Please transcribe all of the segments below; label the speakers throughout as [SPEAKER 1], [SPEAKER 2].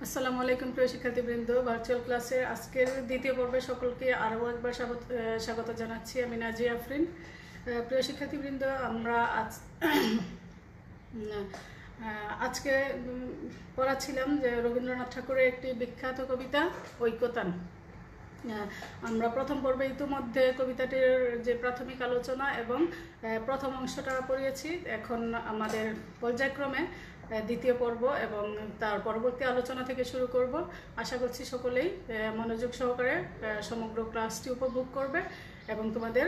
[SPEAKER 1] আসসালামু আলাইকুম প্রিয় শিক্ষার্থীবৃন্দ, ভার্চুয়াল ক্লাসের আজকের দ্বিতীয় পর্বে সকলকে আরও একবার স্বাগত জানাচ্ছি। আমি নাজিয়া আফরিন। প্রিয় শিক্ষার্থীবৃন্দ, আমরা আজকে পড়াচ্ছিলাম যে রবীন্দ্রনাথ ঠাকুরের একটি বিখ্যাত কবিতা ঐকতান। আমরা প্রথম পর্বে ইতিমধ্যে কবিতাটির যে প্রাথমিক আলোচনা এবং প্রথম অংশটা পড়িয়েছি। এখন আমাদের পর্যায়ক্রমে দ্বিতীয় পর্ব এবং তার পরবর্তী আলোচনা থেকে শুরু করব। আশা করছি সকলেই মনোযোগ সহকারে সমগ্র ক্লাসটি উপভোগ করবে এবং তোমাদের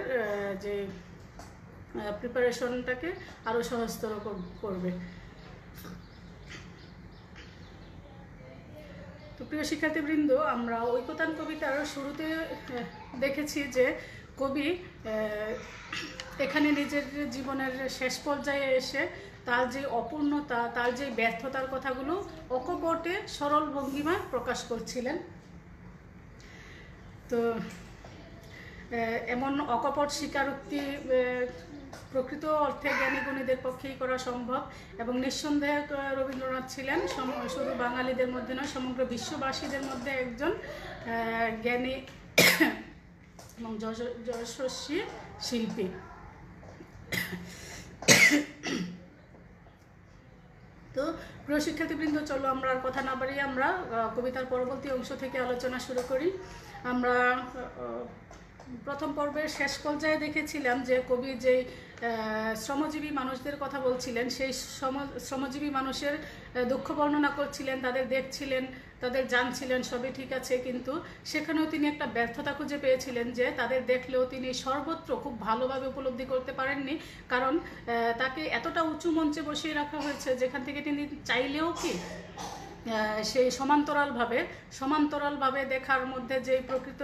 [SPEAKER 1] যে প্রিপারেশনটাকে আরও সহজতর করবে। তো প্রিয় শিক্ষার্থীবৃন্দ, আমরা ঐকতান কবিতার শুরুতে দেখেছি যে কবি এখানে নিজের জীবনের শেষ পর্যায়ে এসে তার যে অপূর্ণতা, তার যে ব্যর্থতার কথাগুলো অকপটে সরল ভঙ্গিমায় প্রকাশ করছিলেন। তো এমন অকপট স্বীকারোক্তি প্রকৃত অর্থে জ্ঞানী গুণীদের পক্ষেই করা সম্ভব এবং নিঃসন্দেহে রবীন্দ্রনাথ ছিলেন শুধু বাঙালিদের মধ্যে নয়, সমগ্র বিশ্ববাসীদের মধ্যে একজন জ্ঞানী এবং যশস্বী শিল্পী। তো প্রিয় শিক্ষার্থীবৃন্দ, চলো আমরা আর কথা না বাড়িয়ে আমরা কবিতার পরবর্তী অংশ থেকে আলোচনা শুরু করি। আমরা প্রথম পর্বের শেষ পর্যায়ে দেখেছিলাম যে কবি যে শ্রমজীবী মানুষদের কথা বলছিলেন, সেই শ্রমজীবী মানুষের দুঃখ বর্ণনা করছিলেন, তাদের দেখছিলেন, তাদের জানছিলেন, সবই ঠিক আছে, কিন্তু সেখানেও তিনি একটা ব্যর্থতা খুঁজে পেয়েছিলেন যে তাদের দেখলেও তিনি সর্বত্র খুব ভালোভাবে উপলব্ধি করতে পারেননি, কারণ তাকে এতটা উঁচু মঞ্চে বসিয়ে রাখা হয়েছে যেখান থেকে তিনি চাইলেও কি সেই সমান্তরালভাবে দেখার মধ্যে যে প্রকৃত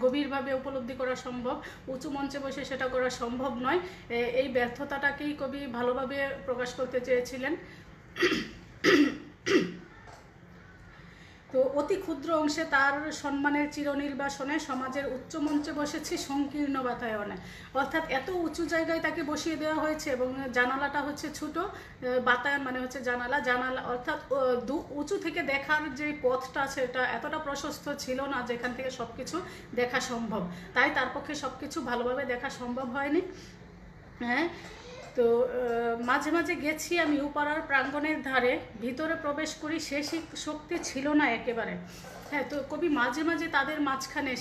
[SPEAKER 1] গভীরভাবে উপলব্ধি করা সম্ভব, উঁচু মঞ্চে বসে সেটা করা সম্ভব নয়। এই ব্যর্থতাটাকেই কবি ভালোভাবে প্রকাশ করতে চেয়েছিলেন। তো অতি ক্ষুদ্র অংশে তার সম্মানের চিরনির্বাসনে সমাজের উচ্চ মঞ্চে বসেছি সংকীর্ণ বাতায়নে, অর্থাৎ এত উঁচু জায়গায় তাকে বসিয়ে দেওয়া হয়েছে এবং জানালাটা হচ্ছে ছোট, বাতায়ন মানে হচ্ছে জানালা, অর্থাৎ উঁচু থেকে দেখার যে পথটা সেটা এতটা প্রশস্ত ছিল না যেখান থেকে সব কিছু দেখা সম্ভব, তাই তার পক্ষে সব কিছু ভালোভাবে দেখা সম্ভব হয়নি। হ্যাঁ, তো মাঝে মাঝে গেছি আমি উপাড়ার প্রাঙ্গণের ধারে, ভিতরে প্রবেশ করি সে শক্তি ছিল না একেবারে। হ্যাঁ, তো কবি মাঝে মাঝে তাদের মাঝখানে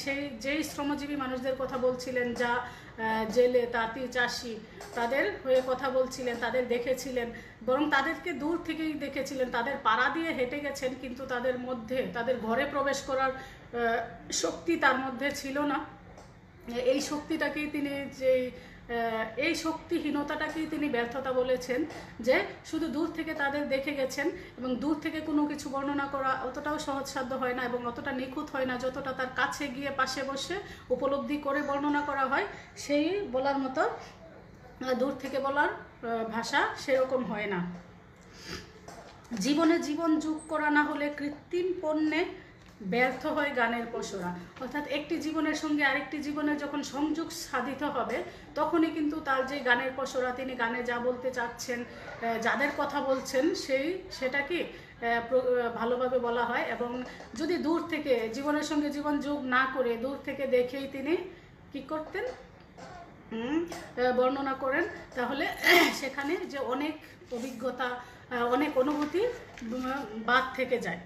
[SPEAKER 1] যেই শ্রমজীবী মানুষদের কথা বলছিলেন, যা জেলে, তাঁতি, চাষি, তাদের হয়ে কথা বলছিলেন, তাদের দেখেছিলেন, বরং তাদেরকে দূর থেকেই দেখেছিলেন, তাদের পাড়া দিয়ে হেঁটে গেছেন, কিন্তু তাদের ঘরে প্রবেশ করার শক্তি তার মধ্যে ছিল না। এই শক্তিটাকেই তিনি এই শক্তিহীনতাটাকেই তিনি ব্যর্থতা বলেছেন, যে শুধু দূর থেকে তাদের দেখে গেছেন এবং দূর থেকে কোনো কিছু বর্ণনা করা অতটাও সহজসাধ্য হয় না এবং অতটা নিখুঁত হয় না যতটা তার কাছে গিয়ে পাশে বসে উপলব্ধি করে বর্ণনা করা হয়। সেই বলার মতো দূর থেকে বলার ভাষা সেরকম হয় না। জীবনে জীবন যোগ করা না হলে কৃত্রিম পণ্যে ব্যর্থ হয় গানের পসরা, অর্থাৎ একটি জীবনের সঙ্গে আরেকটি জীবনের যখন সংযোগ সাধিত হবে তখনই কিন্তু তার যে গানের পসরা, তিনি গানে যা বলতে চাচ্ছেন, যাদের কথা বলছেন সেটা কি ভালোভাবে বলা হয়। এবং যদি দূর থেকে জীবনের সঙ্গে জীবন যোগ না করে দূর থেকে দেখেই তিনি কি করতেন, বর্ণনা করেন, তাহলে সেখানে যে অনেক অভিজ্ঞতা, অনেক অনুভূতি বাদ থেকে যায়।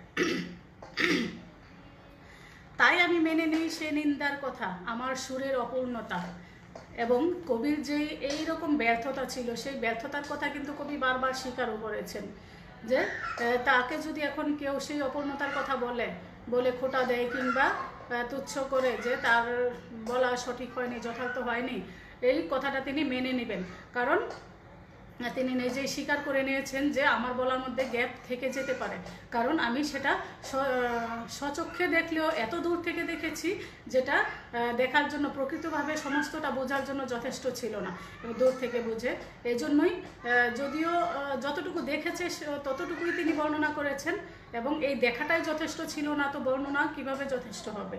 [SPEAKER 1] তাই আমি মেনে নিই সে নিন্দার কথা, আমার সুরের অপূর্ণতা। এবং কবির যে এইরকম ব্যর্থতা ছিল, সেই ব্যর্থতার কথা কিন্তু কবি বারবার স্বীকারও করেছেন, যে তাকে যদি এখন কেউ সেই অপূর্ণতার কথা বলে খোঁটা দেয় কিংবা তুচ্ছ করে যে তার বলা সঠিক হয়নি, যথার্থ হয়নি, এই কথাটা তিনি মেনে নেবেন, কারণ তিনি নিজেই স্বীকার করে নিয়েছেন যে আমার বলার মধ্যে গ্যাপ থেকে যেতে পারে, কারণ আমি সেটা স্বচক্ষে দেখলেও এত দূর থেকে দেখেছি যেটা দেখার জন্য প্রকৃতভাবে সমস্তটা বোঝার জন্য যথেষ্ট ছিল না, দূর থেকে বুঝে। এই জন্যই যদিও যতটুকু দেখেছে ততটুকুই তিনি বর্ণনা করেছেন এবং এই দেখাটাই যথেষ্ট ছিল না, তো বর্ণনা কিভাবে যথেষ্ট হবে।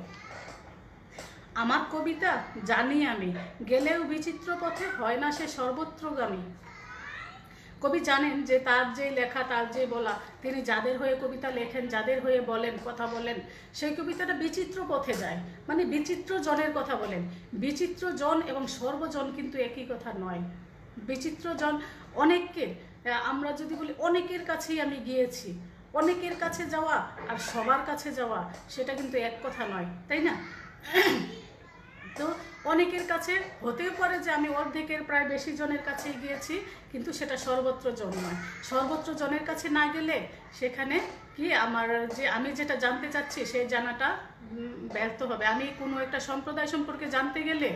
[SPEAKER 1] আমার কবিতা জানি আমি, গেলেও বিচিত্র পথে হয় না সে সর্বত্রগামী। কবি জানেন যে তার যে লেখা, তার যে বলা, তিনি যাদের হয়ে কবিতা লেখেন, যাদের হয়ে বলেন, কথা বলেন, সেই কবিতাটা বিচিত্র পথে যায়, মানে বিচিত্র জনের কথা বলেন। বিচিত্র জন এবং সর্বজন কিন্তু একই কথা নয়। বিচিত্র জন অনেককে, আমরা যদি বলি অনেকের কাছেই আমি গিয়েছি, অনেকের কাছে যাওয়া আর সবার কাছে যাওয়া সেটা কিন্তু এক কথা নয়, তাই না? তো অনেকের কাছে হতেও পারে যে আমি অর্ধেকের প্রায় বেশি জনের কাছেই গিয়েছি, কিন্তু সেটা সর্বত্র জন নয়। সর্বত্র জনের কাছে না গেলে সেখানে কি আমার যে আমি যেটা জানতে চাচ্ছি সেই জানাটা ব্যর্থ হবে। আমি কোনো একটা সম্প্রদায় সম্পর্কে জানতে গেলে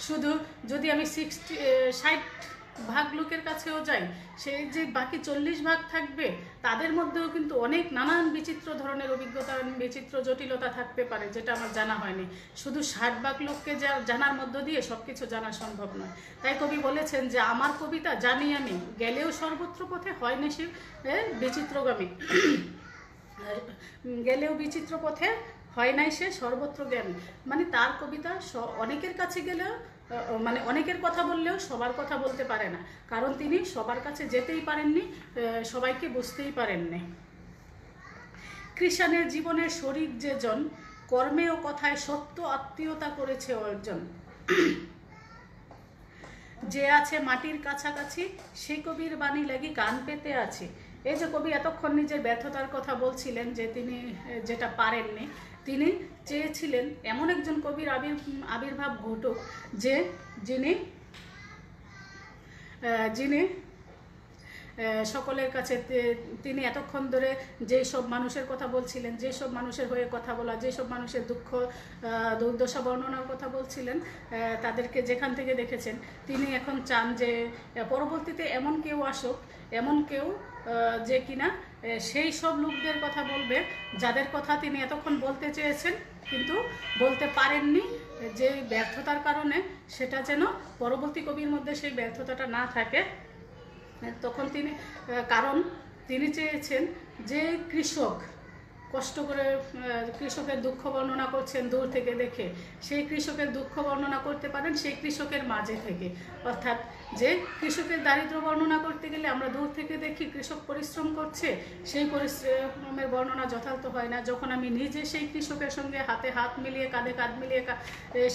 [SPEAKER 1] শুধু যদি আমি 60% লোকের কাছেও যাই, সেই যে বাকি 40% থাকবে তাদের মধ্যেও কিন্তু অনেক নানান বিচিত্র ধরনের অভিজ্ঞতা, বিচিত্র জটিলতা থাকতে পারে, যেটা আমার জানা হয়নি। শুধু 60% লোককে জানার মধ্য দিয়ে সব কিছু জানা সম্ভব নয়। তাই কবি বলেছেন যে আমার কবিতা জানি আমি, গেলেও সর্বত্র পথে হয় না সে বিচিত্রগামী, গেলেও বিচিত্র পথে হয় নাই সে সর্বত্র জ্ঞান। মানে তার কবিতা অনেকের কাছে গেলেও, মানে অনেকের কথা বললেও সবার কথা বলতে পারে না, কারণ তিনি সবার কাছে যেতেই পারেননি, সবাইকে বুঝতেই পারেননি। কৃষাণের জীবনের শরিক যে জন, কর্মে ও কথায় সত্য আত্মীয়তা করেছে অর্জন। যে আছে মাটির কাছাকাছি, সে কবির বাণী লাগি কান পেতে আছে। এই যে কবি এতক্ষণ নিজের ব্যর্থতার কথা বলছিলেন, যে তিনি যেটা পারেননি, তিনি চেয়েছিলেন এমন একজন কবির আবির্ভাব ঘটুক যে যিনি সকলের কাছে, তিনি এতক্ষণ ধরে যেই সব মানুষের কথা বলছিলেন, যেসব মানুষের হয়ে কথা বলা, যেসব মানুষের দুঃখ দুর্দশা বর্ণনার কথা বলছিলেন, তাদেরকে যেখান থেকে দেখেছেন, তিনি এখন চান যে পরবর্তীতে এমন কেউ আসুক, এমন কেউ যে কিনা সেই সব লোকদের কথা বলবে যাদের কথা তিনি এতক্ষণ বলতে চেয়েছেন কিন্তু বলতে পারেননি, যে ব্যর্থতার কারণে সেটা যেন পরবর্তী কবির মধ্যে সেই ব্যর্থতাটা না থাকে। তখন কারণ তিনি চেয়েছেন যে কৃষক কষ্ট করে কৃষকের দুঃখ বর্ণনা করছেন দূর থেকে দেখে, সেই কৃষকের দুঃখ বর্ণনা করতে পারেন সেই কৃষকের মাঝে থেকে। অর্থাৎ যে কৃষকের দারিদ্র্য বর্ণনা করতে গেলে আমরা দূর থেকে দেখি কৃষক পরিশ্রম করছে, সেই পরিশ্রমের বর্ণনা যথার্থ হয় না। যখন আমি নিজে সেই কৃষকের সঙ্গে হাতে হাত মিলিয়ে, কাঁধে কাঁধ মিলিয়ে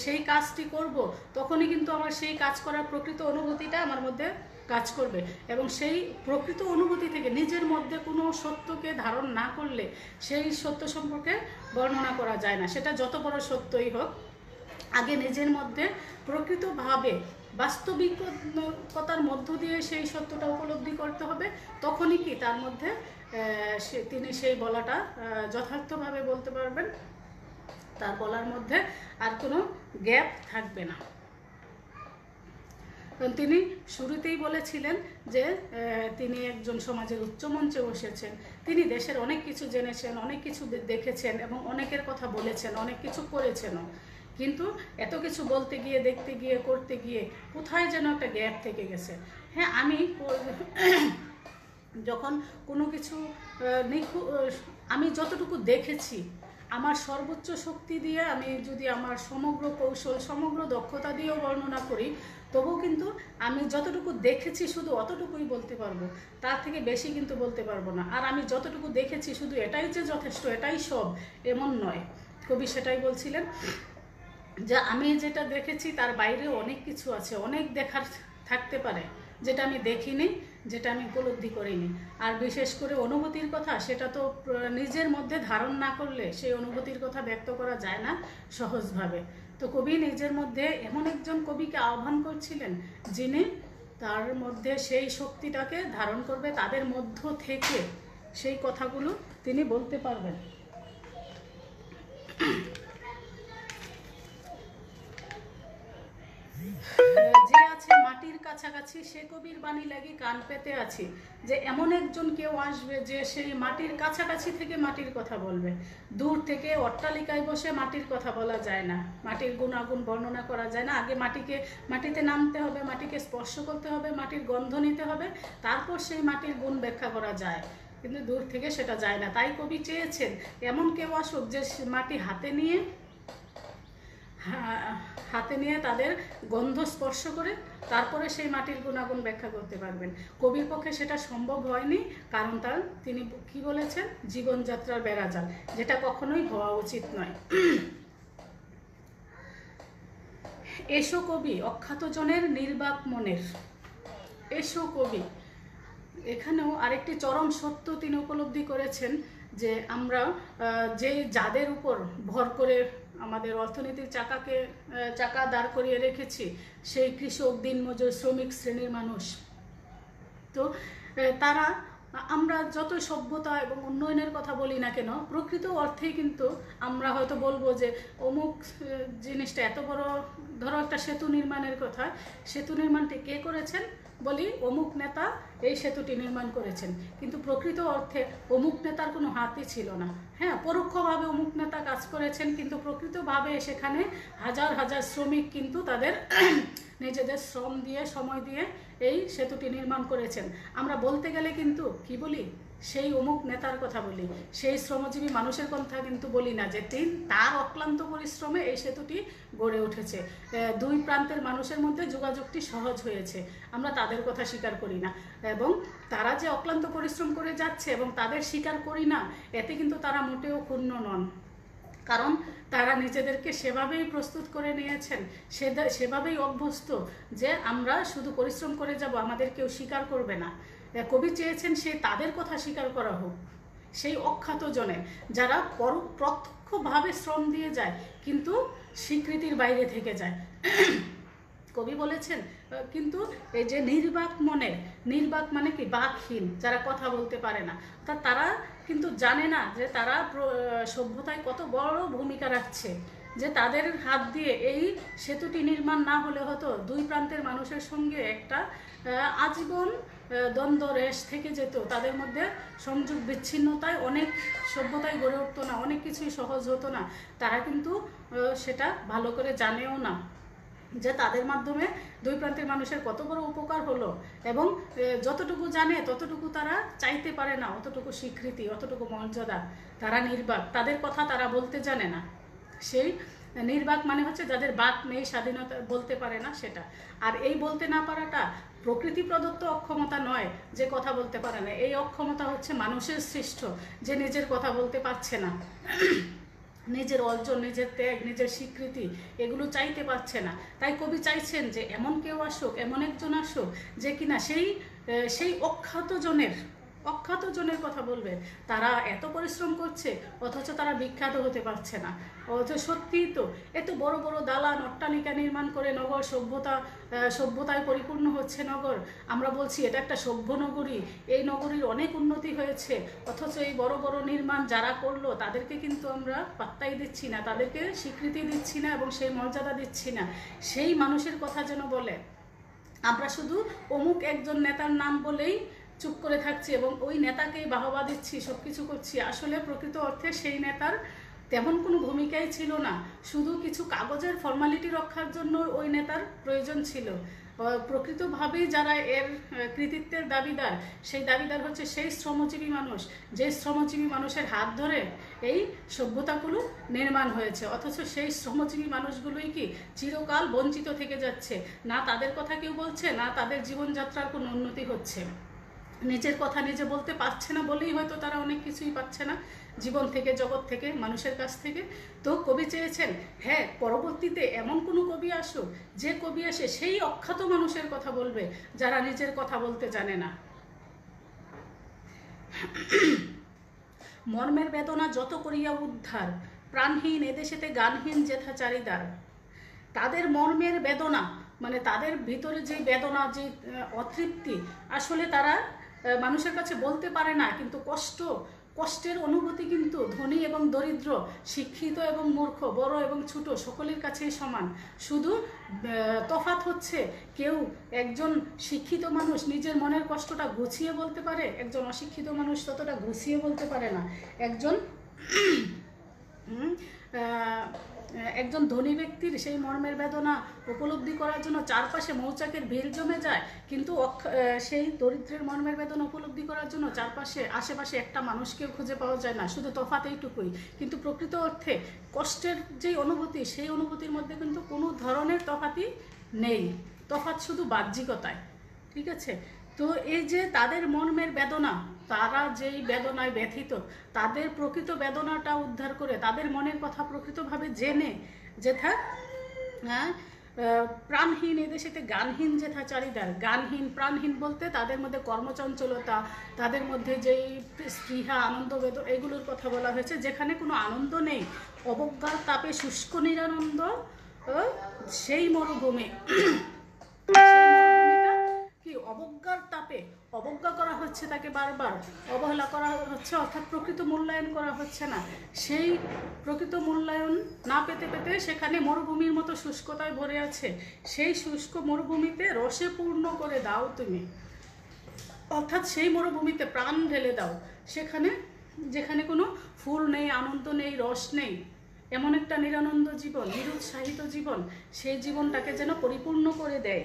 [SPEAKER 1] সেই কাজটি করব, তখনই কিন্তু আমার সেই কাজ করার প্রকৃত অনুভূতিটা আমার মধ্যে কাজ করবে। এবং সেই প্রকৃত অনুভূতি থেকে নিজের মধ্যে কোনো সত্যকে ধারণ না করলে সেই সত্য সম্পর্কে বর্ণনা করা যায় না, সেটা যত বড় সত্যই হোক। আগে নিজের মধ্যে প্রকৃতভাবে বাস্তবিকতার মধ্য দিয়ে সেই সত্যটা উপলব্ধি করতে হবে, তখনই কি তার মধ্যে তিনি সেই বলাটা যথার্থভাবে বলতে পারবেন, তার বলার মধ্যে আর কোনো গ্যাপ থাকবে না। তিনি শুরুতেই বলেছিলেন যে তিনি একজন সমাজের উচ্চ মঞ্চে বসেছেন, তিনি দেশের অনেক কিছু জেনেছেন, অনেক কিছু দেখেছেন এবং অনেকের কথা বলেছেন, অনেক কিছু করেছেনও, কিন্তু এত কিছু বলতে গিয়ে, দেখতে গিয়ে, করতে গিয়ে কোথায় যেন একটা গ্যাপ থেকে গেছে। হ্যাঁ, আমি যখন কোনো কিছু আমি যতটুকু দেখেছি, আমার সর্বোচ্চ শক্তি দিয়ে আমি যদি আমার সমগ্র কৌশল, সমগ্র দক্ষতা দিয়েও বর্ণনা করি, তবুও কিন্তু আমি যতটুকু দেখেছি শুধু অতটুকুই বলতে পারবো, তার থেকে বেশি কিন্তু বলতে পারবো না। আর আমি যতটুকু দেখেছি শুধু এটাই যে যথেষ্ট, এটাই সব, এমন নয়। কবি সেটাই বলছিলেন যে আমি যেটা দেখেছি তার বাইরেও অনেক কিছু আছে, অনেক দেখার থাকতে পারে যেটা আমি দেখিনি, যেটা আমি উপলব্ধি করিনি। আর বিশেষ করে অনুভূতির কথা, সেটা তো নিজের মধ্যে ধারণ না করলে সেই অনুভূতির কথা ব্যক্ত করা যায় না সহজভাবে। তো কবি নিজের মধ্যে এমন একজন কবিকে আহ্বান করছিলেন যিনি তার মধ্যে সেই শক্তিটাকে ধারণ করবে, তাদের মধ্য থেকে সেই কথাগুলো তিনি বলতে পারবেন। যে আছে মাটির কাছাকাছি, সে কবির বাণী লাগি কান পেতে আছি। যে এমন একজন কেউ আসবে যে সেই মাটির কাছাকাছি থেকে মাটির কথা বলবে। দূর থেকে অট্টালিকায় বসে মাটির কথা বলা যায় না, মাটির গুণাগুণ বর্ণনা করা যায় না। আগে মাটিতে নামতে হবে, মাটিকে স্পর্শ করতে হবে, মাটির গন্ধ নিতে হবে, তারপর সেই মাটির গুণ ব্যাখ্যা করা যায়, কিন্তু দূর থেকে সেটা যায় না। তাই কবি চেয়েছেন এমন কেউ আসুক যে মাটি হাতে নিয়ে তাদের গন্ধ স্পর্শ করে তারপরে সেই মাটির গুণাগুণ ব্যাখ্যা করতে পারবেন। কবির পক্ষে সেটা সম্ভব হয়নি, কারণ তিনি কি বলেছেন, জীবনযাত্রার বেড়াজাল, যেটা কখনোই হওয়া উচিত নয়। এসো কবি অখ্যাত জনের নির্বাক মনের। এসো কবি, এখানেও আরেকটি চরম সত্য তিনি উপলব্ধি করেছেন, যে আমরা যাদের উপর ভর করে আমাদের অর্থনীতির চাকা দাঁড় করিয়ে রেখেছি, সেই কৃষক, দিনমজুর, শ্রমিক শ্রেণীর মানুষ। তো তারা, আমরা যত সভ্যতা এবং উন্নয়নের কথা বলি না কেন, প্রকৃত অর্থেই কিন্তু আমরা হয়তো বলবো যে অমুক জিনিসটা এত বড়, ধরো একটা সেতু নির্মাণের কথা, সেতু নির্মাণটি কে করেছেন, বলি অমুক নেতা এই সেতুটি নির্মাণ করেছেন, কিন্তু প্রকৃত অর্থে অমুক নেতার কোনো হাতই ছিল না। হ্যাঁ, পরোক্ষভাবে অমুক নেতা কাজ করেছেন, কিন্তু প্রকৃতভাবে সেখানে হাজার হাজার শ্রমিক কিন্তু তাদের নিজেদের শ্রম দিয়ে, সময় দিয়ে এই সেতুটি নির্মাণ করেছেন। আমরা বলতে গেলে কিন্তু কি বলি, সেই অমুক নেতার কথা বলি, সেই শ্রমজীবী মানুষের কথা কিন্তু বলি না, যে তার অক্লান্ত পরিশ্রমে এই সেতুটি গড়ে উঠেছে, দুই প্রান্তের মানুষের মধ্যে যোগাযোগটি সহজ হয়েছে, আমরা তাদের কথা স্বীকার করি না। এবং তারা যে অক্লান্ত পরিশ্রম করে যাচ্ছে এবং তাদের স্বীকার করি না, এতে কিন্তু তারা মোটেও ক্ষুণ্ণ নন, কারণ তারা নিজেদেরকে সেভাবেই প্রস্তুত করে নিয়েছেন, সেভাবেই অভ্যস্ত, যে আমরা শুধু পরিশ্রম করে যাব, আমাদের কেউ স্বীকার করবে না। কবি চেয়েছেন সে তাদের কথা স্বীকার করা হোক, সেই অখ্যাত জনে, যারা প্রত্যক্ষভাবে শ্রম দিয়ে যায় কিন্তু স্বীকৃতির বাইরে থেকে যায়। কবি বলেছেন কিন্তু এই যে নির্বাক মনের, নির্বাক মানে কি, বাকহীন, যারা কথা বলতে পারে না, তারা কিন্তু জানে না যে তারা সভ্যতায় কত বড় ভূমিকা রাখছে, যে তাদের হাত দিয়ে এই সেতুটি নির্মাণ না হলে হতো দুই প্রান্তের মানুষের সঙ্গে একটা আজীবন দ্বন্দ্ব রেশ থেকে যেত, তাদের মধ্যে সংযোগ বিচ্ছিন্নতায় অনেক সভ্যতায় গড়ে উঠতো না, অনেক কিছুই সহজ হতো না। তারা কিন্তু সেটা ভালো করে জানেও না, যে তাদের মাধ্যমে দুই প্রান্তের মানুষের কত বড় উপকার হলো, এবং যতটুকু জানে ততটুকু তারা চাইতে পারে না, অতটুকু স্বীকৃতি, অতটুকু মর্যাদা। তারা নির্বাক, তাদের কথা তারা বলতে জানে না। সেই নির্বাক মানে হচ্ছে যাদের বাক নেই, স্বাধীনতা বলতে পারে না, সেটা। আর এই বলতে না পারাটা প্রকৃতি প্রদত্ত অক্ষমতা নয়, যে কথা বলতে পারে না, এই অক্ষমতা হচ্ছে মানুষের সৃষ্ট, যে নিজের কথা বলতে পারছে না, নিজের অর্জন, নিজের ত্যাগ, নিজের স্বীকৃতি এগুলো চাইতে পারছে না। তাই কবি চাইছেন যে এমন কেউ আসুক, এমন একজন আসুক, যে কিনা সেই অখ্যাত জনের কথা বলবে। তারা এত পরিশ্রম করছে অথচ তারা বিখ্যাত হতে পারছে না, অথচ সত্যিই তো এত বড় বড় দালান অট্টালিকা নির্মাণ করে নগর সভ্যতায় পরিপূর্ণ হচ্ছে নগর, আমরা বলছি এটা একটা সভ্য নগরী, এই নগরীর অনেক উন্নতি হয়েছে, অথচ এই বড় বড় নির্মাণ যারা করলো তাদেরকে কিন্তু আমরা পাত্তাই দিচ্ছি না, তাদেরকে স্বীকৃতি দিচ্ছি না এবং সেই মর্যাদা দিচ্ছি না। সেই মানুষের কথা যেন বলে, আমরা শুধু অমুক একজন নেতার নাম বলেই চুপ করে থাকছি এবং ওই নেতাকেই বাহবা দিচ্ছি, সব কিছু করছি। আসলে প্রকৃত অর্থে সেই নেতার তেমন কোনো ভূমিকাই ছিল না, শুধু কিছু কাগজের ফর্মালিটি রক্ষার জন্য ওই নেতার প্রয়োজন ছিল। প্রকৃতভাবেই যারা এর কৃতিত্বের দাবিদার, সেই দাবিদার হচ্ছে সেই শ্রমজীবী মানুষ, যে শ্রমজীবী মানুষের হাত ধরে এই সভ্যতাগুলো নির্মাণ হয়েছে, অথচ সেই শ্রমজীবী মানুষগুলোই কি চিরকাল বঞ্চিত থেকে যাচ্ছে, না তাদের কথা কেউ বলছে, না তাদের জীবনযাত্রার কোনো উন্নতি হচ্ছে। নিজের কথা নিজে বলতে পারছে না বলেই হয়তো তারা অনেক কিছুই পাচ্ছে না জীবন থেকে, জগৎ থেকে, মানুষের কাছ থেকে। তো কবি চেয়েছেন, হ্যাঁ, পরবর্তীতে এমন কোনো কবি আসুক, যে কবি আসে সেই অখ্যাত মানুষের কথা বলবে, যারা নিজের কথা বলতে জানে না। মর্মের বেদনা যত করিয়া উদ্ধার, প্রাণহীন এদেশেতে গানহীন যেথা চারিদার। তাদের মর্মের বেদনা মানে তাদের ভিতরে যে বেদনা, যে অতৃপ্তি, আসলে তারা মানুষের কাছে বলতে পারে না, কিন্তু কষ্টের অনুভূতি কিন্তু ধনী এবং দরিদ্র, শিক্ষিত এবং মূর্খ, বড় এবং ছোট সকলের কাছেই সমান। শুধু তফাৎ হচ্ছে, একজন শিক্ষিত মানুষ নিজের মনের কষ্টটা গুছিয়ে বলতে পারে, একজন অশিক্ষিত মানুষ ততটা গুছিয়ে বলতে পারে না। একজন একজন ধনী ব্যক্তির সেই মর্মের বেদনা উপলব্ধি করার জন্য চারপাশে মৌচাকের ভিড় জমে যায়, কিন্তু সেই দরিদ্রের মর্মের বেদনা উপলব্ধি করার জন্য চারপাশে আশেপাশে একটা মানুষকেও খুঁজে পাওয়া যায় না, শুধু তফাৎ এইটুকুই। কিন্তু প্রকৃত অর্থে কষ্টের যেই অনুভূতি, সেই অনুভূতির মধ্যে কিন্তু কোনো ধরনের তফাৎই নেই, তফাৎ শুধু বাহ্যিকতায়। ঠিক আছে? তো এই যে তাদের মর্মের বেদনা, তারা যেই বেদনায় ব্যথিত, তাদের প্রকৃত বেদনাটা উদ্ধার করে, তাদের মনের কথা প্রকৃতভাবে জেনে যেথা প্রাণহীন, এদেশেতে গানহীন যেথা চারিদার, গানহীন প্রাণহীন বলতে তাদের মধ্যে কর্মচঞ্চলতা, তাদের মধ্যে যেই স্পৃহা, আনন্দ, এগুলোর কথা বলা হয়েছে, যেখানে কোনো আনন্দ নেই, অবজ্ঞার তাপে শুষ্ক নিরানন্দ সেই মরুভূমি। কি অবজ্ঞার তাপে অবজ্ঞা করা হচ্ছে, তাকে বারবার অবহেলা করা হচ্ছে, অর্থাৎ প্রকৃত মূল্যায়ন করা হচ্ছে না। সেই প্রকৃত মূল্যায়ন না পেতে পেতে সেখানে মরুভূমির মতো শুষ্কতায় ভরে আছে। সেই শুষ্ক মরুভূমিতে রসে পূর্ণ করে দাও তুমি, অর্থাৎ সেই মরুভূমিতে প্রাণ ঢেলে দাও, সেখানে যেখানে কোনো ফুল নেই, আনন্দ নেই, রস নেই, এমন একটা নিরানন্দ জীবন, নিরুৎসাহিত জীবন, সেই জীবনটাকে যেন পরিপূর্ণ করে দেয়।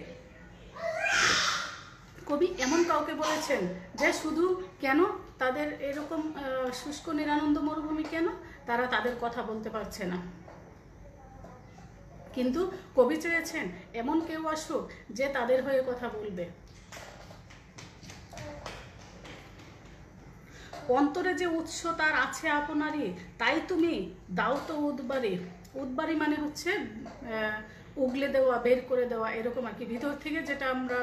[SPEAKER 1] কবি এমন কাউকে বলেছেন যে শুধু কেন তাদের এরকম শুষ্ক নিরানন্দ মরুভূমি, কেন তারা তাদের কথা বলতে পারছে না, কিন্তু কবি চেয়েছেন এমন কেউ আসুক যে তাদের হয়ে কথা বলবে। অন্তরে যে উৎস তার আছে আপনারই, তাই তুমি দাও তো উদ্বারি। উদ্বারি মানে হচ্ছে উগলে দেওয়া, বের করে দেওয়া, এরকম আর কি, ভিতর থেকে যেটা আমরা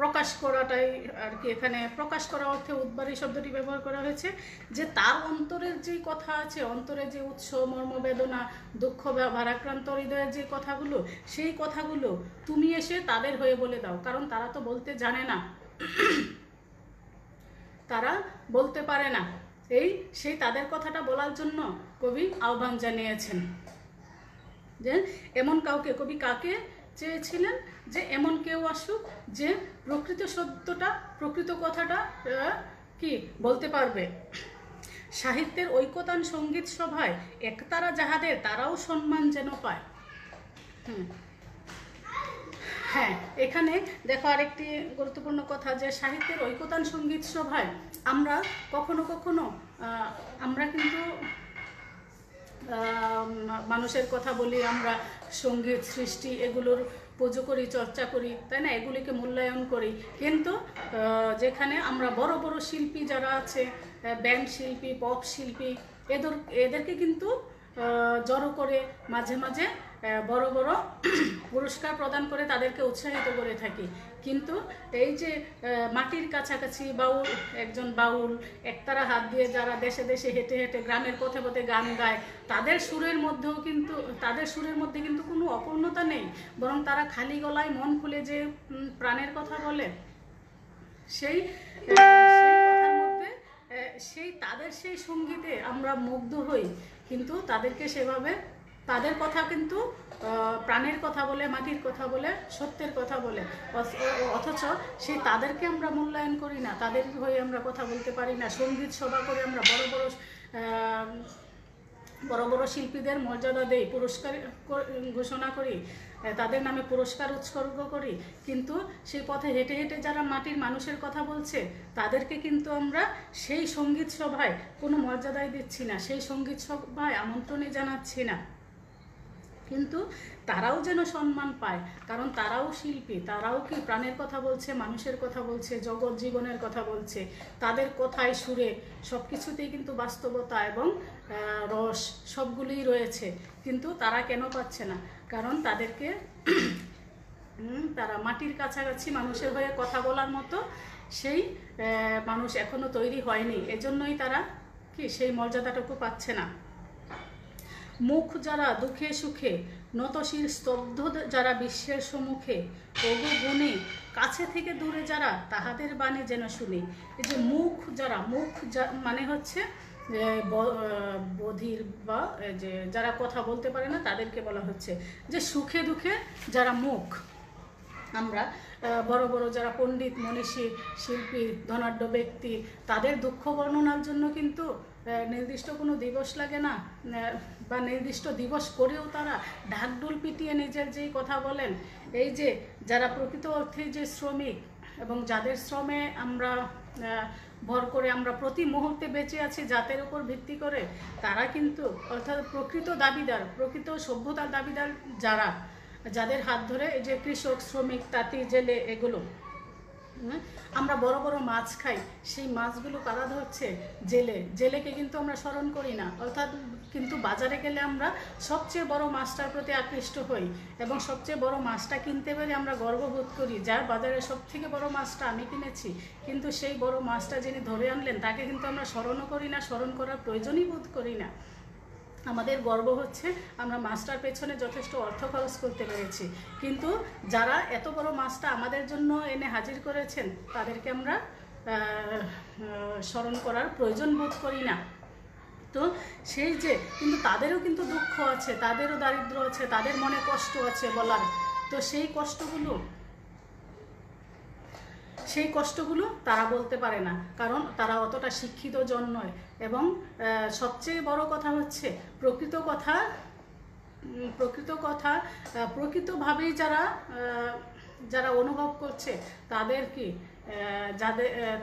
[SPEAKER 1] প্রকাশ করাটাই আর কি, এখানে প্রকাশ করা অর্থে উদ্বারী শব্দটি ব্যবহার করা হয়েছে, যে তার অন্তরের যে কথা আছে, অন্তরের যে উৎস, মর্মবেদনা, দুঃখ, ভারাক্রান্ত হৃদয়ের যে কথাগুলো, সেই কথাগুলো তুমি এসে তাদের হয়ে বলে দাও, কারণ তারা তো বলতে জানে না, তারা বলতে পারে না। সেই তাদের কথাটা বলার জন্য কবি আহ্বান জানিয়েছেন। যে এমন কাউকে, কবি কাকে চেয়েছিলেন, যে এমন কেউ আসুক যে প্রকৃত সত্যটা, প্রকৃত কথাটা কি বলতে পারবে। সাহিত্যের ঐকতান সঙ্গীত সভায় একতারা যাহাদের, তারাও সম্মান যেন পায়। হ্যাঁ, এখানে দেখো আরেকটি গুরুত্বপূর্ণ কথা, যে সাহিত্যের ঐকতান সঙ্গীত সভায় আমরা কখনো কখনো আমরা কিন্তু মানুষের কথা বলি, আমরা সঙ্গীত সৃষ্টি এগুলোর পুজো করি, চর্চা করি, তাই না, এগুলিকে মূল্যায়ন করি, কিন্তু যেখানে আমরা বড় বড় শিল্পী যারা আছে, ব্যান্ড শিল্পী, পপ শিল্পী, এদেরকে কিন্তু জড়ো করে মাঝে মাঝে বড় বড় পুরস্কার প্রদান করে তাদেরকে উৎসাহিত করে থাকি। কিন্তু এই যে মাটির কাছাকাছি বাউল, একজন বাউল একতারা হাত দিয়ে যারা দেশে দেশে হেঁটে হেঁটে গ্রামের পথে পথে গান গায়, তাদের সুরের মধ্যে কিন্তু কোনো অপূর্ণতা নেই, বরং তারা খালি গলায় মন খুলে যে প্রাণের কথা বলে, সেই কথার মধ্যে তাদের সেই সঙ্গীতে আমরা মুগ্ধ হই, কিন্তু তাদেরকে সেভাবে, তাদের কথা কিন্তু প্রাণের কথা বলে, মাটির কথা বলে, সত্যের কথা বলে, অথচ তাদেরকে আমরা মূল্যায়ন করি না, তাদের হয়ে আমরা কথা বলতে পারি না। সঙ্গীত সভা করে আমরা বড় বড় শিল্পীদের মর্যাদা দেই, পুরস্কার ঘোষণা করি, তাদের নামে পুরস্কার উৎসর্গ করি, কিন্তু সেই পথে হেঁটে হেঁটে যারা মাটির মানুষের কথা বলছে, তাদেরকে কিন্তু আমরা সেই সঙ্গীত সভায় কোনো মর্যাদাই দিচ্ছি না, সেই সঙ্গীত সভায় আমন্ত্রণই জানাচ্ছি না। কিন্তু তারাও যেন সম্মান পায়, কারণ তারাও শিল্পী, তারাও কি প্রাণের কথা বলছে, মানুষের কথা বলছে, জগৎ জীবনের কথা বলছে, তাদের কথায়, সুরে, সব কিছুতেই কিন্তু বাস্তবতা এবং রস সবগুলিই রয়েছে, কিন্তু তারা কেন পাচ্ছে না? কারণ তাদেরকে তারা মাটির কাছাকাছি মানুষের হয়ে কথা বলার মতো সেই মানুষ এখনো তৈরি হয়নি, এজন্যই তারা কি সেই মর্যাদাটুকু পাচ্ছে না। মুখ যারা দুঃখে সুখে, নতশির স্তব্ধ যারা বিশ্বের সম্মুখে, ওগো গুণে কাছে থেকে দূরে যারা, তাহাদের বাণী যেন শুনি। এই যে মুখ যারা, মানে হচ্ছে বধির বা যে যারা কথা বলতে পারে না, তাদেরকে বলা হচ্ছে যে সুখে দুঃখে যারা মুখ, আমরা বড় বড় যারা পণ্ডিত, মনীষী, শিল্পী, ধনাঢ্য ব্যক্তি, তাদের দুঃখ বর্ণনার জন্য কিন্তু নির্দিষ্ট কোনো দিবস লাগে না, বা নির্দিষ্ট দিবস করেও তারা ঢাকঢোল পিটিয়ে নিজের যেই কথা বলেন। এই যে যারা প্রকৃত অর্থে যে শ্রমিক এবং যাদের শ্রমে আমরা ভর করে আমরা প্রতি মুহূর্তে বেঁচে আছি, জাতের উপর ভিত্তি করে, তারা কিন্তু অর্থাৎ প্রকৃত দাবিদার, প্রকৃত সভ্যতার দাবিদার যারা, যাদের হাত ধরে এই যে কৃষক, শ্রমিক, তাঁতি, জেলে, এগুলো আমরা বড় বড় মাছ খাই, সেই মাছগুলো কারা ধরছে? জেলেকে কিন্তু আমরা স্মরণ করি না। অর্থাৎ কিন্তু বাজারে গেলে আমরা সবচেয়ে বড় মাছটার প্রতি আকৃষ্ট হই এবং সবচেয়ে বড় মাছটা কিনতে পেরে আমরা গর্ববোধ করি, যার বাজারে সব থেকে বড় মাছটা আমি কিনেছি। কিন্তু সেই বড় মাছটা যিনি ধরে আনলেন তাকে কিন্তু আমরা স্মরণও করি না, স্মরণ করার প্রয়োজনই বোধ করি না। আমাদের গর্ব হচ্ছে আমরা মাছটার পেছনে যথেষ্ট অর্থ খরচ করতে পেরেছি, কিন্তু যারা এত বড় মাছটা আমাদের জন্য এনে হাজির করেছেন তাদেরকে আমরা স্মরণ করার প্রয়োজন বোধ করি না। তো সেই যে কিন্তু তাদেরও কিন্তু দুঃখ আছে, তাদেরও দারিদ্র আছে, তাদের মনে কষ্ট আছে বলার। তো সেই কষ্টগুলো তারা বলতে পারে না, কারণ তারা অতটা শিক্ষিত জন নয়। এবং সবচেয়ে বড় কথা হচ্ছে প্রকৃতভাবেই যারা অনুভব করছে তাদের কি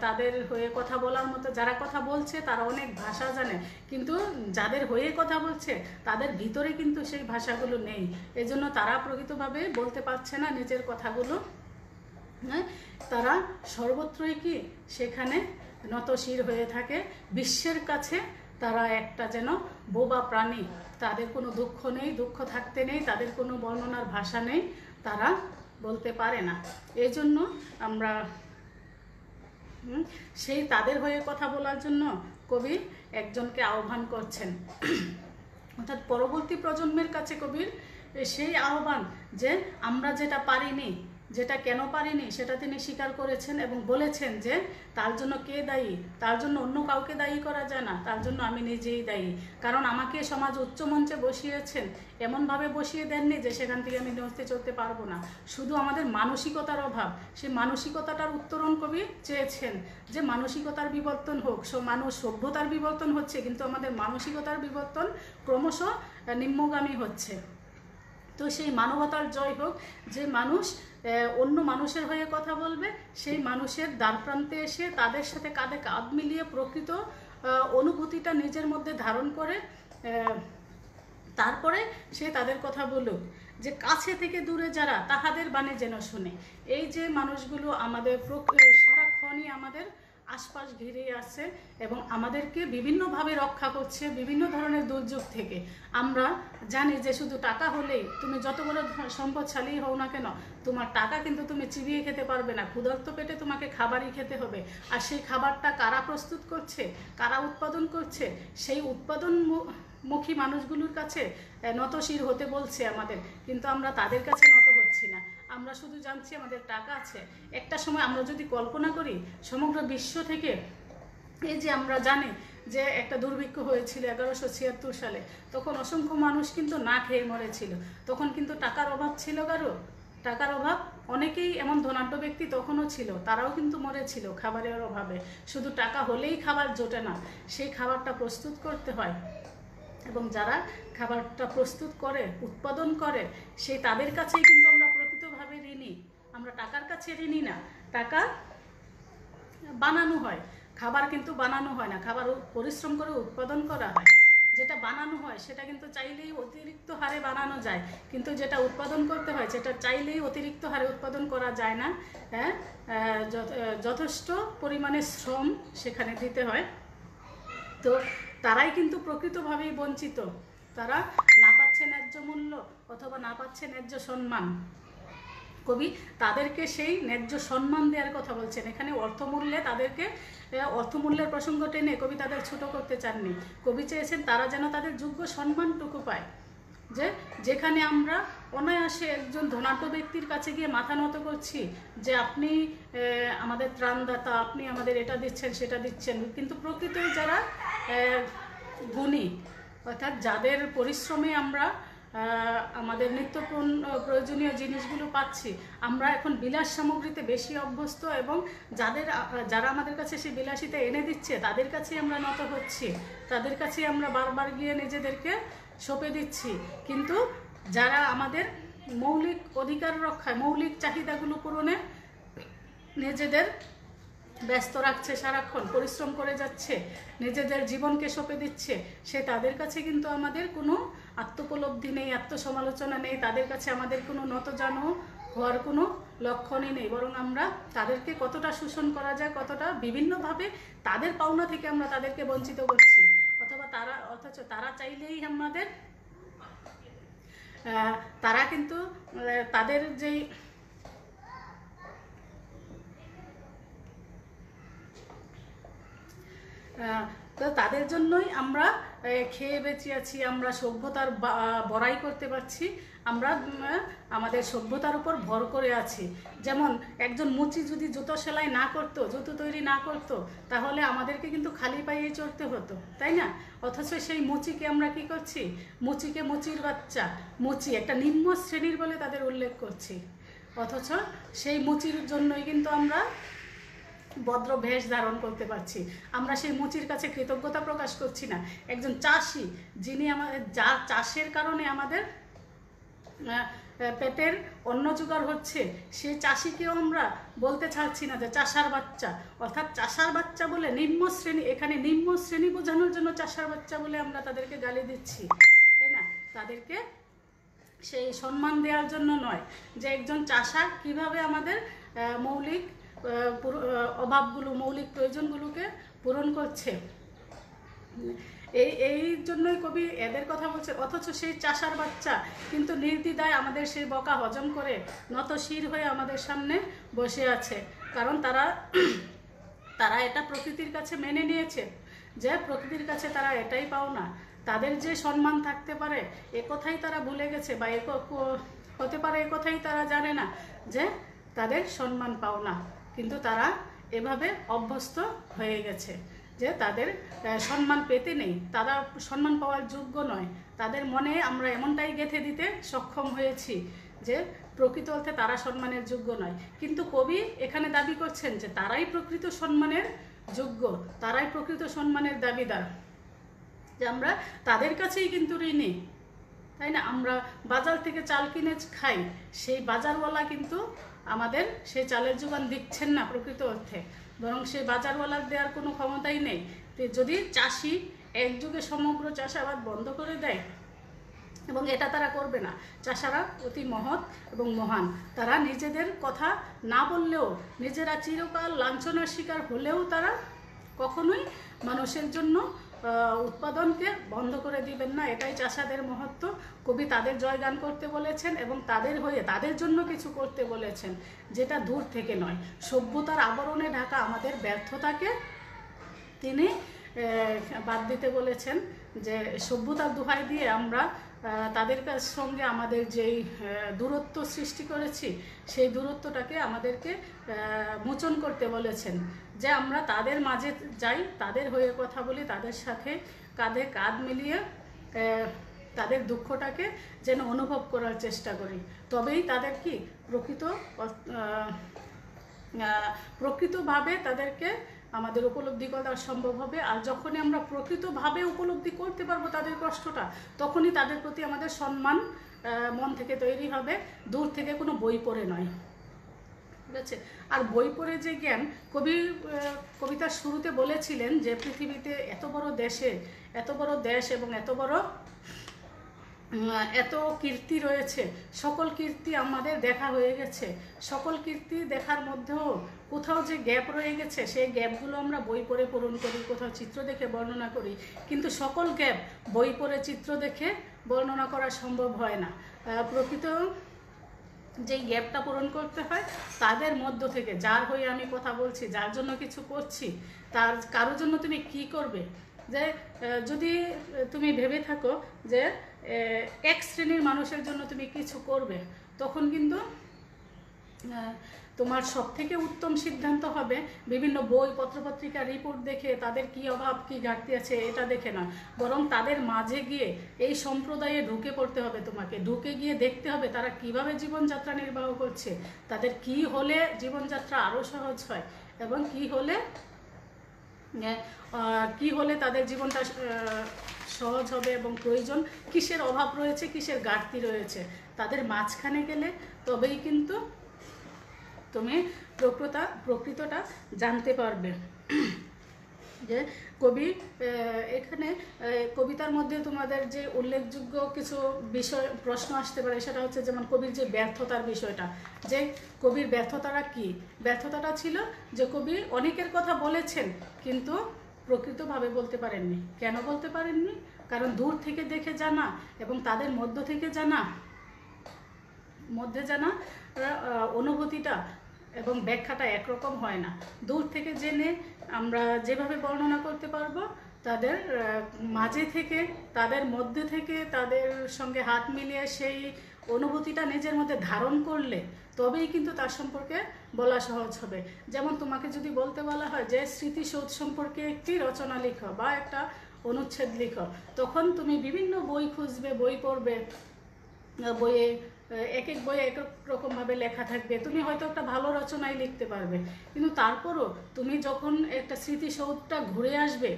[SPEAKER 1] তাদের হয়ে কথা বলার মতো যারা কথা বলছে তারা অনেক ভাষা জানে, কিন্তু যাদের হয়ে কথা বলছে তাদের ভিতরে কিন্তু সেই ভাষাগুলো নেই। এজন্য তারা প্রকৃতভাবে বলতে পারছে না নিজের কথাগুলো। তারা সর্বত্রই কি সেখানে নতশির হয়ে থাকে। বিশ্বের কাছে তারা একটা যেন বোবা প্রাণী, তাদের কোনো দুঃখ নেই, দুঃখ থাকতে নেই, তাদের কোনো বর্ণনার ভাষা নেই, তারা বলতে পারে না। এই জন্য আমরা সেই তাদের হয়ে কথা বলার জন্য কবি একজনকে আহ্বান করছেন, অর্থাৎ পরবর্তী প্রজন্মের কাছে কবির সেই আহ্বান যে আমরা যেটা পারিনি, যেটা কেন পারিনি সেটা তিনি স্বীকার করেছেন এবং বলেছেন যে তার জন্য কে দায়ী, তার জন্য অন্য কাউকে দায়ী করা যায় না, তার জন্য আমি নিজেই দায়ী। কারণ আমাকে সমাজ উচ্চ মঞ্চে বসিয়েছেন, এমনভাবে বসিয়ে দেননি যে সেখান থেকে আমি নড়তে চলতে পারবো না। শুধু আমাদের মানসিকতার অভাব, সেই মানসিকতাটার উত্তরণ কবি চেয়েছেন যে মানসিকতার বিবর্তন হোক। সভ্যতার বিবর্তন হচ্ছে, কিন্তু আমাদের মানসিকতার বিবর্তন ক্রমশ নিম্নগামী হচ্ছে। তো সেই মানবতার জয় হোক, যে মানুষ অন্য মানুষের হয়ে কথা বলবে, সেই মানুষের দ্বারপ্রান্তে এসে তাদের সাথে কাঁধে কাঁধ মিলিয়ে প্রকৃত অনুভূতিটা নিজের মধ্যে ধারণ করে তারপরে সে তাদের কথা বলুক। যে কাছে থেকে দূরে যারা তাহাদের বাণী যেন শুনে। এই যে মানুষগুলো আমাদের সারাক্ষণই আমাদের আশপাশ ঘিরে আছে এবং আমাদেরকে বিভিন্নভাবে রক্ষা করছে বিভিন্ন ধরনের দুর্যোগ থেকে। আমরা জানি যে শুধু টাকা হলেই, তুমি যত বড় সম্পদশালী হও না কেন, তোমার টাকা কিন্তু তুমি চিবিয়ে খেতে পারবে না, ক্ষুধার্ত পেটে তোমাকে খাবারই খেতে হবে। আর সেই খাবারটা কারা প্রস্তুত করছে, কারা উৎপাদন করছে, সেই উৎপাদনমুখী মানুষগুলোর কাছে নতশির হতে বলছে আমাদের, কিন্তু আমরা তাদের কাছে নত হচ্ছি না। আমরা শুধু জানছি আমাদের টাকা আছে। একটা সময় আমরা যদি কল্পনা করি সমগ্র বিশ্ব থেকে, এই যে আমরা জানি যে একটা দুর্ভিক্ষ হয়েছিল 1176 সালে, তখন অসংখ্য মানুষ কিন্তু না খেয়ে মরেছিল। তখন কিন্তু টাকার অভাব ছিল কারো, টাকার অভাব অনেকেই এমন ধনাঢ্য ব্যক্তি তখনও ছিল, তারাও কিন্তু মরেছিল খাবারের অভাবে। শুধু টাকা হলেই খাবার জোটে না, সেই খাবারটা প্রস্তুত করতে হয় এবং যারা খাবারটা প্রস্তুত করে, উৎপাদন করে, সেই তাদের কাছেই কিন্তু আমরা প্রকৃতভাবে ঋণী। আমরা টাকার কাছে ঋণী না। টাকা বানানো হয়, খাবার কিন্তু বানানো হয় না, খাবার পরিশ্রম করে উৎপাদন করা হয়। যেটা বানানো হয় সেটা কিন্তু চাইলেই অতিরিক্ত হারে বানানো যায়, কিন্তু যেটা উৎপাদন করতে হয় সেটা চাইলেই অতিরিক্ত হারে উৎপাদন করা যায় না। যথেষ্ট পরিমাণে শ্রম সেখানে দিতে হয়। তো তারাই কিন্তু প্রকৃতভাবেই বঞ্চিত, তারা না পাচ্ছে ন্যায্য মূল্য অথবা না পাচ্ছে ন্যায্য সম্মান। কবি তাদেরকে সেই ন্যায্য সম্মান দেওয়ার কথা বলছেন। এখানে অর্থমূল্যের প্রসঙ্গ টেনে কবি তাদের ছোট করতে চাননি। কবি চেয়েছেন তারা যেন তাদের যোগ্য সম্মানটুকু পায়। যেখানে আমরা অনায়াসে একজন ধনাঢ্য ব্যক্তির কাছে গিয়ে মাথা নত করছি যে আপনি আমাদের ত্রাণদাতা, আপনি আমাদের এটা দিচ্ছেন সেটা দিচ্ছেন, কিন্তু প্রকৃতই যারা গুণী, অর্থাৎ যাদের পরিশ্রমে আমরা আমাদের নিত্য প্রয়োজনীয় জিনিসগুলো পাচ্ছি, আমরা এখন বিলাস সামগ্রীতে বেশি অভ্যস্ত, এবং যারা আমাদের কাছে সেই বিলাসিতা এনে দিচ্ছে তাদের কাছেই আমরা নত হচ্ছি, তাদের কাছেই আমরা বারবার গিয়ে নিজেদেরকে সঁপে দিচ্ছি। কিন্তু যারা আমাদের মৌলিক অধিকার রক্ষায়, মৌলিক চাহিদাগুলো পূরণে নিজেদের ব্যস্ত রাখছে, সারাক্ষণ পরিশ্রম করে যাচ্ছে, নিজেদের জীবনকে সঁপে দিচ্ছে, তাদের কাছে কিন্তু আমাদের কোনো আত্মোপলব্ধি নেই, আত্মসমালোচনা নেই, তাদের কাছে আমাদের কোনো নতজানু হওয়ার কোনো লক্ষণই নেই। বরং আমরা তাদেরকে কতটা শোষণ করা যায়, কতটা বিভিন্নভাবে তাদের পাওনা থেকে আমরা তাদেরকে বঞ্চিত করছি, অথচ তারা চাইলেই আমাদের, তারা কিন্তু তাদের যেই তো তাদের জন্যই আমরা খেয়ে বেঁচে আছি, আমরা সভ্যতার বড়াই করতে পারছি, আমরা আমাদের সভ্যতার উপর ভর করে আছি। যেমন একজন মুচি যদি জুতো সেলাই না করতো, জুতো তৈরি না করতো, তাহলে আমাদেরকে কিন্তু খালি পায়ে চড়তে হতো, তাই না? অথচ সেই মুচিকে আমরা কি করছি, মুচিকে মুচির বাচ্চা, মুচি একটা নিম্ন শ্রেণীর বলে তাদের উল্লেখ করছি। অথচ সেই মুচির জন্যই কিন্তু আমরা ভদ্র বেশ ধারণ করতে পারছি, আমরা সেই মুচির কাছে কৃতজ্ঞতা প্রকাশ করছি না। একজন চাষি, যিনি আমাদের, যার চাষের কারণে আমাদের পেটের অন্ন জোগাড় হচ্ছে, সেই চাষিকেও আমরা বলতে চাচ্ছি না যে চাষার বাচ্চা, অর্থাৎ চাষার বাচ্চা বলে নিম্ন শ্রেণী, এখানে নিম্ন শ্রেণী বোঝানোর জন্য চাষার বাচ্চা বলে আমরা তাদেরকে গালি দিচ্ছি, তাই না? তাদেরকে সেই সম্মান দেওয়ার জন্য নয়, যে একজন চাষা কিভাবে আমাদের মৌলিক অভাবগুলো, মৌলিক প্রয়োজনগুলোকে পূরণ করছে, এই জন্যই কবি এদের কথা বলছে। অথচ সেই চাষার বাচ্চা কিন্তু নির্দ্বিধায় আমাদের সেই বকা হজম করে নত শির হয়ে আমাদের সামনে বসে আছে, কারণ তারা এটা প্রকৃতির কাছে মেনে নিয়েছে, যে প্রকৃতির কাছে তারা এটাই পাও না, তাদের যে সম্মান থাকতে পারে এ কথাই তারা ভুলে গেছে, বা হতে পারে এ কথাই তারা জানে না যে তাদের সম্মান পাও না। কিন্তু তারা এভাবে অভ্যস্ত হয়ে গেছে যে তাদের সম্মান পেতে নেই, তারা সম্মান পাওয়ার যোগ্য নয়, তাদের মনে আমরা এমনটাই গেঁথে দিতে সক্ষম হয়েছি যে প্রকৃত অর্থে তারা সম্মানের যোগ্য নয়। কিন্তু কবি এখানে দাবি করছেন যে তারাই প্রকৃত সম্মানের যোগ্য, তারাই প্রকৃত সম্মানের দাবিদার, যে আমরা তাদের কাছেই কিন্তু ঋণী, তাই না? আমরা বাজার থেকে চাল কিনে খাই, সেই বাজারওয়ালা কিন্তু আমাদের সেই চালের যোগান দিচ্ছেন না প্রকৃত অর্থে, বরং সেই বাজারওয়ালার দেওয়ার কোনো ক্ষমতাই নেই। যদি চাষি একযুগে সমগ্র চাষাবাদ বন্ধ করে দেয়, এবং এটা তারা করবে না, চাষারা অতি মহৎ এবং মহান, তারা নিজেদের কথা না বললেও, নিজেরা চিরকাল লাঞ্ছনার শিকার হলেও তারা কখনোই মানুষের জন্য উৎপাদনকে বন্ধ করে দিবেন না। এটাই চাষাদের মহত্ব। কবি তাদের জয়গান করতে বলেছেন এবং তাদের হয়ে, তাদের জন্য কিছু করতে বলেছেন, যেটা দূর থেকে নয়। সভ্যতার আবরণে ঢাকা আমাদের ব্যর্থতাকে তিনি বাদ দিতে বলেছেন, যে সভ্যতার দোহাই দিয়ে আমরা তাদের সঙ্গে আমাদের যেই দূরত্ব সৃষ্টি করেছি, সেই দূরত্বটাকে আমাদেরকে মোচন করতে বলেছেন, যে আমরা তাদের মাঝে যাই, তাদের হয়ে কথা বলি, তাদের সাথে কাঁধে কাঁধ মিলিয়ে তাদের দুঃখটাকে যেন অনুভব করার চেষ্টা করি, তবেই তাদের কি প্রকৃতভাবে তাদেরকে আমাদের উপলব্ধি করা সম্ভব হবে। আর যখনই আমরা প্রকৃতভাবে উপলব্ধি করতে পারবো তাদের কষ্টটা, তখনই তাদের প্রতি আমাদের সম্মান মন থেকে তৈরি হবে, দূর থেকে কোনো বই পড়ে নয়, ঠিক আছে? আর বই পড়ে যে জ্ঞান, কবিতার শুরুতে বলেছিলেন যে পৃথিবীতে এত বড় দেশে, এত বড় দেশ এবং এত কীর্তি রয়েছে, সকল কীর্তি আমাদের দেখা হয়ে গেছে, সকল কীর্তি দেখার মধ্যেও কোথাও যে গ্যাপ রয়ে গেছে, সেই গ্যাপগুলো আমরা বই পড়ে পূরণ করি, কোথাও চিত্র দেখে বর্ণনা করি, কিন্তু সকল গ্যাপ বই পড়ে চিত্র দেখে বর্ণনা করা সম্ভব হয় না। প্রকৃত যেই গ্যাপটা পূরণ করতে হয় তাদের মধ্য থেকে, যার হয়ে আমি কথা বলছি, যার জন্য কিছু করছি, তার কারোর জন্য তুমি কি করবে, যে যদি তুমি ভেবে থাকো যে এক শ্রেণীর মানুষের জন্য তুমি কিছু করবে, তখন কিন্তু তোমার সবথেকে উত্তম সিদ্ধান্ত হবে বিভিন্ন বই পত্রপত্রিকা রিপোর্ট দেখে তাদের কি অভাব কি ঘাটতি আছে এটা দেখে না, বরং তাদের মাঝে গিয়ে এই সম্প্রদায়ে ঢুকে পড়তে হবে। তোমাকে ঢুকে গিয়ে দেখতে হবে তারা কিভাবে জীবনযাত্রা নির্বাহ করছে, তাদের কি হলে জীবনযাত্রা আরও সহজ হয়, এবং কি হলে তাদের জীবনটা সহজ হবে, এবং প্রয়োজন কিসের অভাব রয়েছে কিসের ঘাটতি রয়েছে, তাদের মাঝখানে গেলে তবেই কিন্তু তুমি প্রকৃতটা জানতে পারবে। যে কবি এখানে কবিতার মধ্যে তোমাদের যে উল্লেখযোগ্য কিছু বিষয় প্রশ্ন আসতে পারে, সেটা হচ্ছে যেমন কবির যে ব্যর্থতার বিষয়টা, যে কবির ব্যর্থতাটা কি? ব্যর্থতাটা ছিল যে কবি অনেকের কথা বলেছেন কিন্তু প্রকৃতভাবে বলতে পারেননি। কেন বলতে পারেননি? কারণ দূর থেকে দেখে জানা এবং তাদের মধ্য থেকে জানা অনুভূতিটা এবং ব্যাখ্যাটা একরকম হয় না। দূর থেকে জেনে আমরা যেভাবে বর্ণনা করতে পারবো, তাদের মাঝে থেকে তাদের মধ্যে থেকে তাদের সঙ্গে হাত মিলিয়ে সেই অনুভূতিটা নিজের মধ্যে ধারণ করলে তবেই কিন্তু তার সম্পর্কে বলা সহজ হবে। যেমন তোমাকে যদি বলতে বলা হয় যে স্মৃতিসৌধ সম্পর্কে একটি রচনা লিখো বা একটা অনুচ্ছেদ লিখো, তখন তুমি বিভিন্ন বই খুঁজবে, বই পড়বে, বইয়ে এক এক বইয়ে এক এক রকমভাবে লেখা থাকবে, তুমি হয়তো একটা ভালো রচনাই লিখতে পারবে, কিন্তু তারপরও তুমি যখন একটা স্মৃতিসৌধটা ঘুরে আসবে,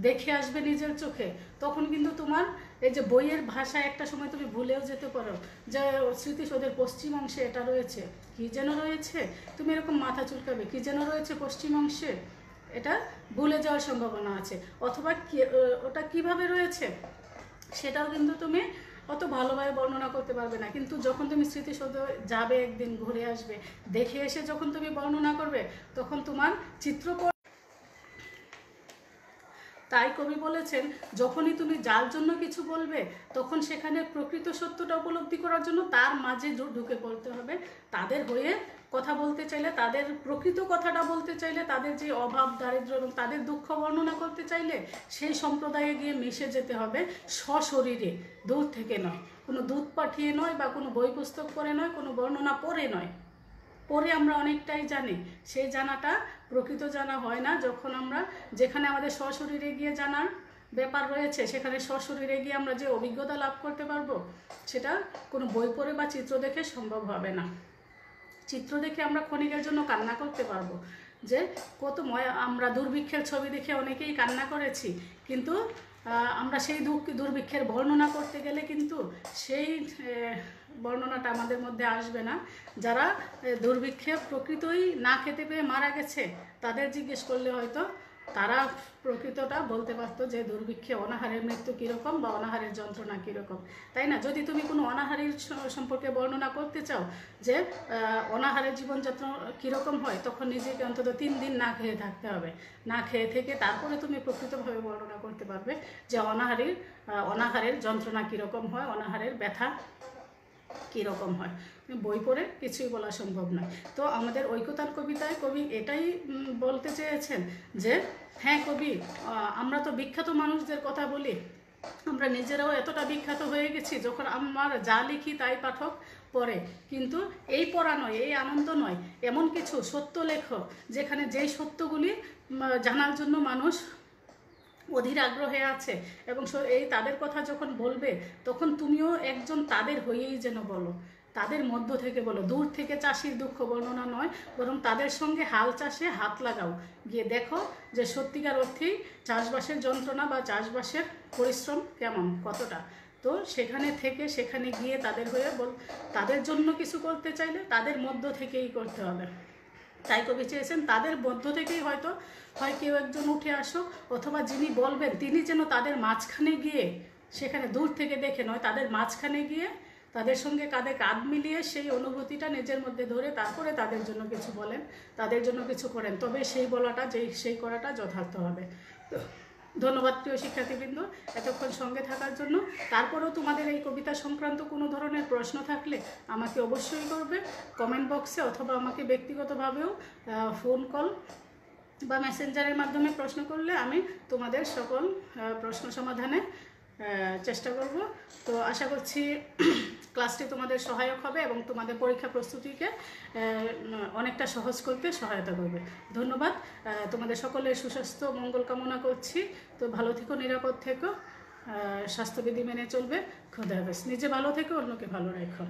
[SPEAKER 1] দেখে আসবে নিজের চোখে, তখন কিন্তু তোমার এই যে বইয়ের ভাষা একটা সময় তুমি ভুলেও যেতে পারো যে স্মৃতিসৌধের পশ্চিম অংশে এটা রয়েছে, কি যেন রয়েছে, তুমি এরকম মাথা চুলকাবে, কি যেন রয়েছে পশ্চিম অংশে, এটা ভুলে যাওয়ার সম্ভাবনা আছে। অথবা ওটা কিভাবে রয়েছে সেটাও কিন্তু তুমি অত ভালোভাবে বর্ণনা করতে পারবে না। কিন্তু যখন তুমি স্মৃতিসৌধ যাবে, একদিন ঘুরে আসবে, দেখে এসে যখন তুমি বর্ণনা করবে, তখন তোমার চিত্রকর। তাই কবি বলেছেন, যখনই তুমি যার জন্য কিছু বলবে, তখন সেখানে প্রকৃত সত্যটা উপলব্ধি করার জন্য তার মাঝে ঢুকে পড়তে হবে। তাদের হয়ে কথা বলতে চাইলে, তাদের প্রকৃত কথাটা বলতে চাইলে, তাদের যে অভাব দারিদ্র্য এবং তাদের দুঃখ বর্ণনা করতে চাইলে সেই সম্প্রদায়ে গিয়ে মিশে যেতে হবে সশরীরে, দূর থেকে নয়, কোনো দূত পাঠিয়ে নয়, বা কোনো বই পুস্তক পড়ে নয়, কোনো বর্ণনা পড়ে নয়। পরে আমরা অনেকটাই জানি, সেই জানাটা প্রকৃত জানা হয় না। যখন আমরা যেখানে আমাদের সশরীরে গিয়ে জানার ব্যাপার রয়েছে, সেখানে সশরীরে গিয়ে আমরা যে অভিজ্ঞতা লাভ করতে পারবো, সেটা কোনো বই পড়ে বা চিত্র দেখে সম্ভব হবে না। চিত্র দেখে আমরা ক্ষণিকের জন্য কান্না করতে পারবো, যে আমরা দুর্ভিক্ষের ছবি দেখে অনেকেই কান্না করেছি, কিন্তু আমরা সেই দুর্ভিক্ষের বর্ণনা করতে গেলে কিন্তু সেই বর্ণনাটা আমাদের মধ্যে আসবে না। যারা দুর্ভিক্ষে প্রকৃতই না খেতে পেয়ে মারা গেছে, তাদের জিজ্ঞেস করলে হয়তো তারা প্রকৃতটা বলতে পারতো যে দুর্ভিক্ষে অনাহারের মৃত্যু কীরকম বা অনাহারের যন্ত্রণা কীরকম, তাই না? যদি তুমি কোনো অনাহারের সম্পর্কে বর্ণনা করতে চাও যে অনাহারের জীবনযাত্রা কীরকম হয়, তখন নিজেকে অন্তত 3 দিন না খেয়ে থাকতে হবে। না খেয়ে থেকে তারপরে তুমি প্রকৃতভাবে বর্ণনা করতে পারবে যে অনাহারের যন্ত্রণা কীরকম হয়, অনাহারের ব্যথা কীরকম হয়। বই পড়ে কিছুই বলা সম্ভব নয়। তো আমাদের ঐকতান কবিতায় কবি এটাই বলতে চেয়েছেন যে হ্যাঁ কবি, আমরা তো বিখ্যাত মানুষদের কথা বলি, আমরা নিজেরাও এতটা বিখ্যাত হয়ে গেছি, যখন আমরা যা লিখি তাই পাঠক পড়ে, কিন্তু এই পড়া নয়, এই আনন্দ নয়, এমন কিছু সত্য লেখো যেখানে যেই সত্যগুলি জানার জন্য মানুষ অধীর আগ্রহে আছে, এবং এই তাদের কথা যখন বলবে, তখন তুমিও একজন তাদের হয়েই যেন বলো, তাদের মধ্য থেকে বলো। দূর থেকে চাষির দুঃখ বর্ণনা নয়, বরং তাদের সঙ্গে হাল চাষে হাত লাগাও, গিয়ে দেখো যে সত্যিকার অর্থেই চাষবাসের যন্ত্রণা বা চাষবাসের পরিশ্রম কেমন, কতটা। তো সেখানে গিয়ে তাদের হয়ে তাদের জন্য কিছু করতে চাইলে তাদের মধ্য থেকেই করতে হবে। তাই কবি চেয়েছেন তাদের মধ্য থেকেই হয়তো হয় কেউ একজন উঠে আসুক, অথবা যিনি বলবেন তিনি যেন তাদের মাঝখানে গিয়ে, সেখানে দূর থেকে দেখে নয়, তাদের মাঝখানে গিয়ে তাদের সঙ্গে কাঁধে কাঁধ মিলিয়ে সেই অনুভূতিটা নিজের মধ্যে ধরে তারপরে তাদের জন্য কিছু বলেন, তাদের জন্য কিছু করেন, তবে সেই করাটা যথার্থ হবে। ধন্যবাদ প্রিয় শিক্ষার্থীবৃন্দ এতক্ষণ সঙ্গে থাকার জন্য। তারপরেও তোমাদের এই কবিতা সংক্রান্ত কোনো ধরনের প্রশ্ন থাকলে আমাকে অবশ্যই করবে কমেন্ট বক্সে, অথবা আমাকে ব্যক্তিগতভাবেও ফোন কল বা মেসেঞ্জারের মাধ্যমে প্রশ্ন করলে আমি তোমাদের সকল প্রশ্ন সমাধানে চেষ্টা করব। তো আশা করছি ক্লাসটি তোমাদের সহায়ক হবে এবং তোমাদের পরীক্ষা প্রস্তুতিকে অনেকটা সহজ করতে সহায়তা করবে। ধন্যবাদ। তোমাদের সকলের সুস্বাস্থ্য মঙ্গল কামনা করছি। তো ভালো থেকো, নিরাপদ থেকো, স্বাস্থ্যবিধি মেনে চলবে। খোদা হাফেজ। নিজে ভালো থেকো, অন্যকে ভালো রেখো।